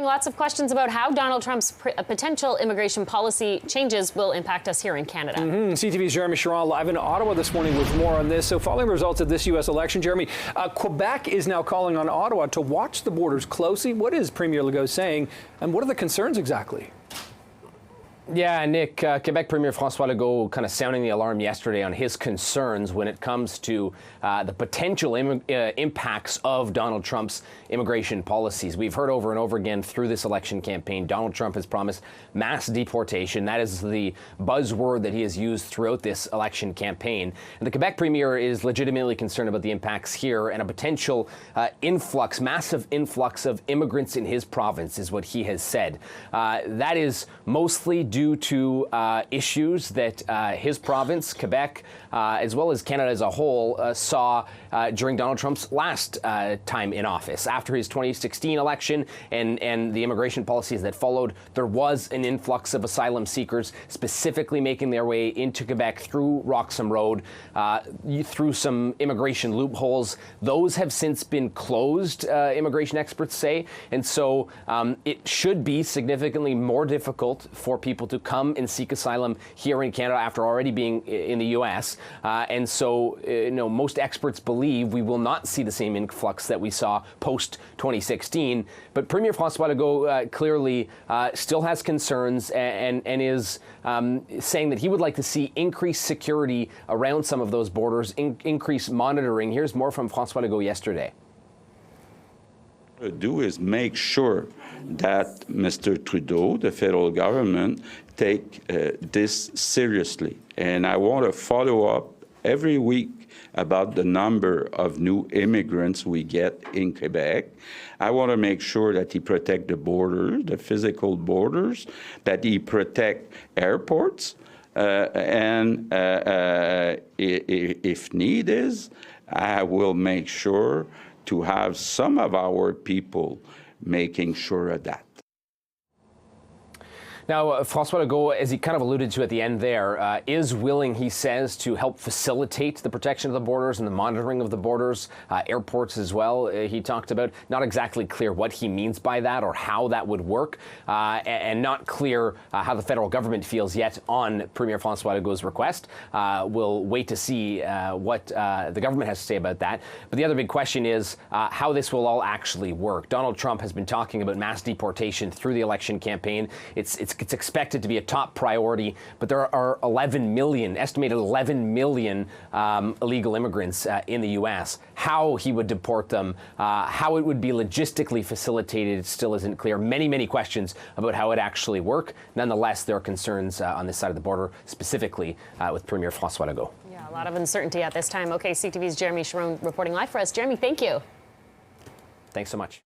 lots of questions about how Donald Trump's potential immigration policy changes will impact us here in Canada. CTV's Jeremie Charron live in Ottawa this morning with more on this. So following the results of this U.S. election, Jeremie, Quebec is now calling on Ottawa to watch the borders closely. What is Premier Legault saying, and what are the concerns exactly? Yeah, Nick, Quebec Premier François Legault kind of sounding the alarm yesterday on his concerns when it comes to the potential impacts of Donald Trump's immigration policies. We've heard over and over again through this election campaign, Donald Trump has promised mass deportation. That is the buzzword that he has used throughout this election campaign. And the Quebec Premier is legitimately concerned about the impacts here and a potential massive influx of immigrants in his province, is what he has said. That is mostly due to issues that his province, Quebec, as well as Canada as a whole, saw during Donald Trump's last time in office. After his 2016 election and the immigration policies that followed, there was an influx of asylum seekers specifically making their way into Quebec through Roxham Road, through some immigration loopholes. Those have since been closed, immigration experts say, and so it should be significantly more difficult for people to come and seek asylum here in Canada after already being in the U.S. And so, most experts believe we will not see the same influx that we saw post-2016. But Premier François Legault clearly still has concerns and is saying that he would like to see increased security around some of those borders, increased monitoring. Here's more from François Legault yesterday. Do is make sure that Mr. Trudeau, the federal government, take this seriously. And I want to follow up every week about the number of new immigrants we get in Quebec. I want to make sure that he protect the borders, the physical borders, that he protect airports, and if need is, I will make sure to have some of our people making sure of that. Now, François Legault, as he kind of alluded to at the end there, is willing, he says, to help facilitate the protection of the borders and the monitoring of the borders, airports as well. He talked about, not exactly clear what he means by that or how that would work, and not clear how the federal government feels yet on Premier François Legault's request. We'll wait to see what the government has to say about that. But the other big question is how this will all actually work. Donald Trump has been talking about mass deportation through the election campaign. It's expected to be a top priority, but there are estimated 11 million illegal immigrants in the U.S. How he would deport them, how it would be logistically facilitated still isn't clear. Many questions about how it actually work. Nonetheless, there are concerns on this side of the border, specifically with Premier François Legault. Yeah, a lot of uncertainty at this time. Okay, CTV's Jeremie Charron reporting live for us. Jeremie, thank you. Thanks so much.